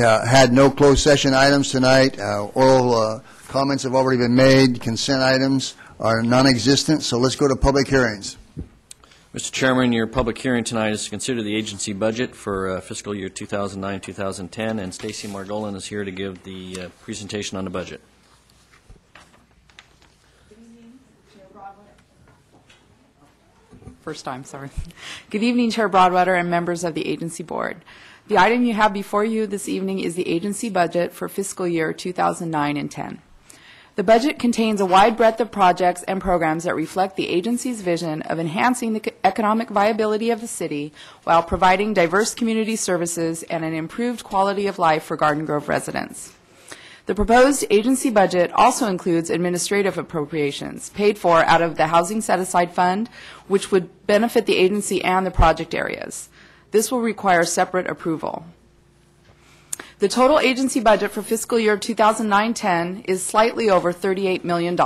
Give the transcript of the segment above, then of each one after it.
had no closed session items tonight. Oral comments have already been made. Consent items are non-existent, so let's go to public hearings. Mr. Chairman, your public hearing tonight is to consider the agency budget for fiscal year 2009-2010, and Stacy Margolin is here to give the presentation on the budget. Good evening, Chair Broadwater. First time, sorry. Good evening, Chair Broadwater and members of the agency board. The item you have before you this evening is the agency budget for fiscal year 2009 and 10. The budget contains a wide breadth of projects and programs that reflect the agency's vision of enhancing the economic viability of the city while providing diverse community services and an improved quality of life for Garden Grove residents. The proposed agency budget also includes administrative appropriations paid for out of the Housing Set-Aside Fund, which would benefit the agency and the project areas. This will require separate approval. The total agency budget for fiscal year 2009-10 is slightly over $38 million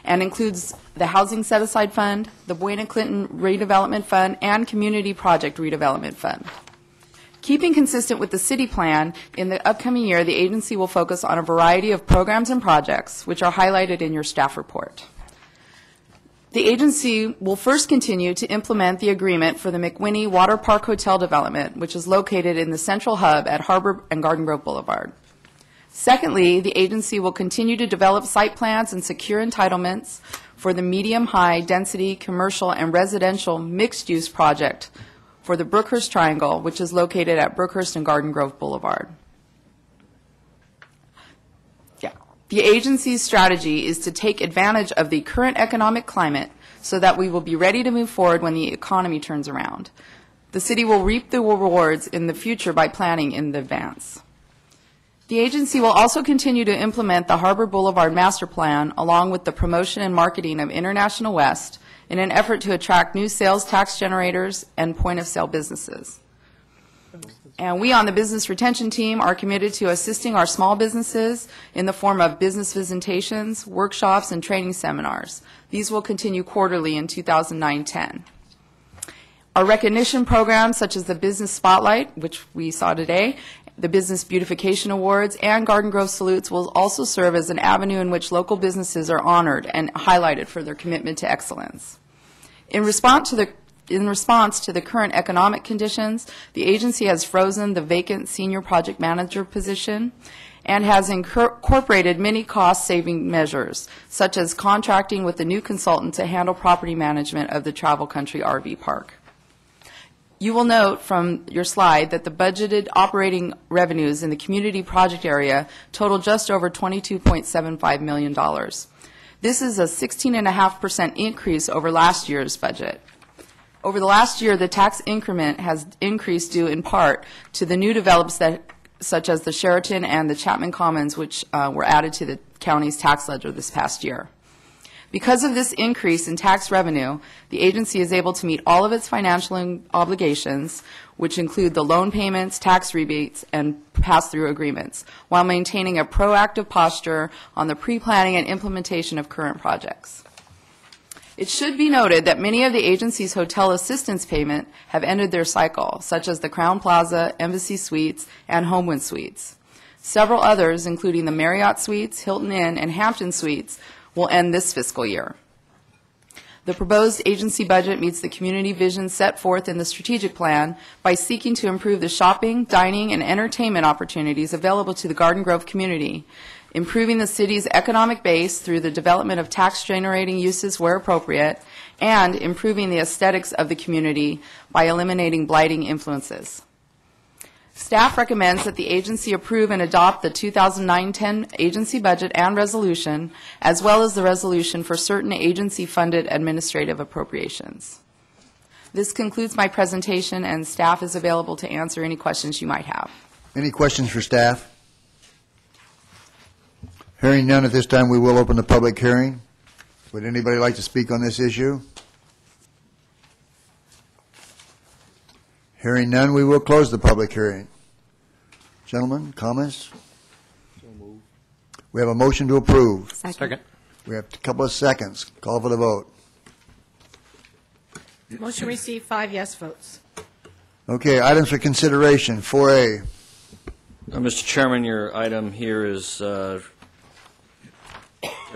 and includes the Housing Set-Aside Fund, the Buena Clinton Redevelopment Fund, and Community Project Redevelopment Fund. Keeping consistent with the city plan, in the upcoming year, the agency will focus on a variety of programs and projects, which are highlighted in your staff report. The agency will first continue to implement the agreement for the McWhinney Water Park Hotel development, which is located in the central hub at Harbor and Garden Grove Boulevard. Secondly, the agency will continue to develop site plans and secure entitlements for the medium-high density commercial and residential mixed-use project for the Brookhurst Triangle, which is located at Brookhurst and Garden Grove Boulevard. The agency's strategy is to take advantage of the current economic climate so that we will be ready to move forward when the economy turns around. The city will reap the rewards in the future by planning in advance. The agency will also continue to implement the Harbor Boulevard Master Plan along with the promotion and marketing of International West in an effort to attract new sales tax generators and point-of-sale businesses. And we on the business retention team are committed to assisting our small businesses in the form of business visitations, workshops, and training seminars. These will continue quarterly in 2009-10. Our recognition programs, such as the Business Spotlight, which we saw today, the Business Beautification Awards, and Garden Grove Salutes will also serve as an avenue in which local businesses are honored and highlighted for their commitment to excellence. In response to the current economic conditions, the agency has frozen the vacant senior project manager position and has incorporated many cost-saving measures, such as contracting with a new consultant to handle property management of the Travel Country RV Park. You will note from your slide that the budgeted operating revenues in the community project area total just over $22.75 million. This is a 16.5% increase over last year's budget. Over the last year, the tax increment has increased due in part to the new developments such as the Sheraton and the Chapman Commons, which were added to the county's tax ledger this past year. Because of this increase in tax revenue, the agency is able to meet all of its financial obligations, which include the loan payments, tax rebates, and pass-through agreements, while maintaining a proactive posture on the pre-planning and implementation of current projects. It should be noted that many of the agency's hotel assistance payment have ended their cycle, such as the Crown Plaza, Embassy Suites, and Homewood Suites. Several others, including the Marriott Suites, Hilton Inn, and Hampton Suites, will end this fiscal year. The proposed agency budget meets the community vision set forth in the strategic plan by seeking to improve the shopping, dining, and entertainment opportunities available to the Garden Grove community, improving the city's economic base through the development of tax-generating uses where appropriate, and improving the aesthetics of the community by eliminating blighting influences. Staff recommends that the agency approve and adopt the 2009-10 agency budget and resolution, as well as the resolution for certain agency-funded administrative appropriations. This concludes my presentation, and staff is available to answer any questions you might have. Any questions for staff? Hearing none at this time, we will open the public hearing. Would anybody like to speak on this issue? Hearing none, we will close the public hearing. Gentlemen, comments? So moved. We have a motion to approve. Second. We have a couple of seconds. Call for the vote. Motion received, 5 yes votes. Okay, items for consideration. 4A. Mr. Chairman, your item here is a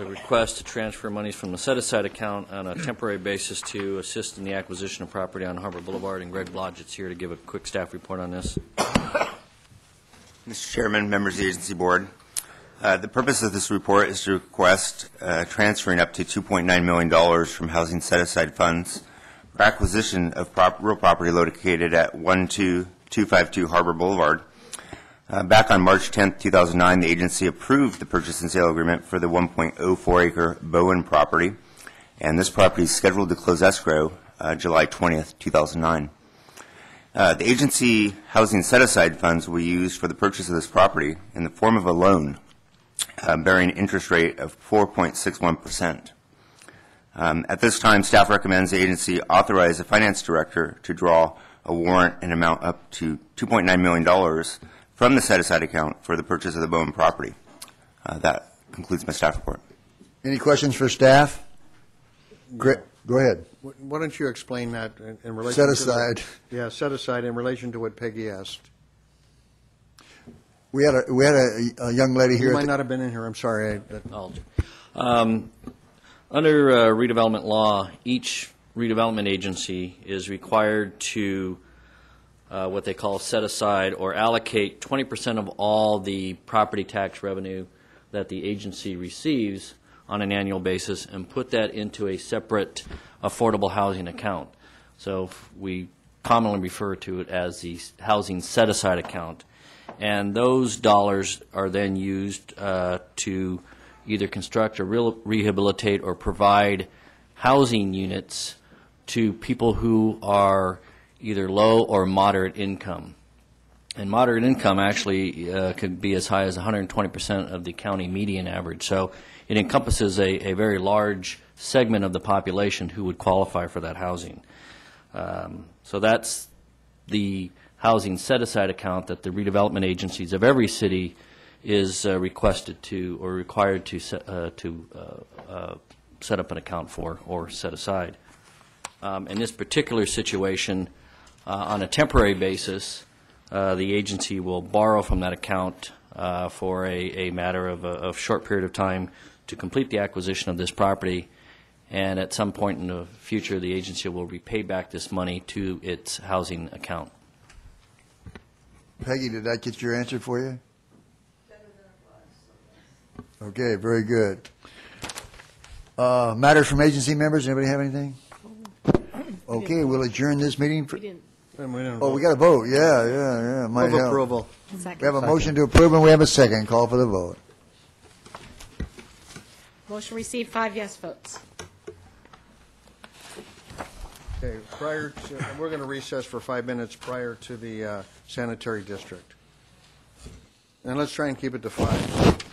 request to transfer monies from the set-aside account on a temporary basis to assist in the acquisition of property on Harbor Boulevard, and Greg Blodgett's here to give a quick staff report on this. Mr. Chairman, members of the agency board, the purpose of this report is to request transferring up to $2.9 million from housing set-aside funds for acquisition of real property located at 12252 Harbor Boulevard. Back on March 10, 2009, the agency approved the purchase and sale agreement for the 1.04-acre Bowen property, and this property is scheduled to close escrow July 20, 2009. The agency housing set-aside funds will be used for the purchase of this property in the form of a loan bearing an interest rate of 4.61%. At this time, staff recommends the agency authorize the finance director to draw a warrant in amount up to $2.9 million from the set-aside account for the purchase of the Bowen property. That concludes my staff report. Any questions for staff? Go ahead. Why don't you explain that in relation Set to aside. Yeah, set aside in relation to what Peggy asked. We had a young lady here. You might not have been in here, I'm sorry. Under redevelopment law, each redevelopment agency is required to what they call set aside or allocate 20% of all the property tax revenue that the agency receives on an annual basis and put that into a separate affordable housing account. So we commonly refer to it as the housing set-aside account. And those dollars are then used to either construct or rehabilitate or provide housing units to people who are either low or moderate income. And moderate income actually could be as high as 120% of the county median average. So it encompasses a very large segment of the population who would qualify for that housing. So that's the housing set-aside account that the redevelopment agencies of every city is requested to or required to set up an account for or set aside. In this particular situation, on a temporary basis, the agency will borrow from that account for a matter of a short period of time to complete the acquisition of this property, and at some point in the future, the agency will repay back this money to its housing account. Peggy, did that get your answer for you? Okay, very good. Matters from agency members, anybody have anything? Okay, we'll adjourn this meeting. Oh, we got a vote, yeah. Might Move help. approval. We have a motion to approve, and we have a second. Call for the vote. Motion received, 5 yes votes. Okay, we're going to recess for 5 minutes prior to the sanitary district. And let's try and keep it to 5.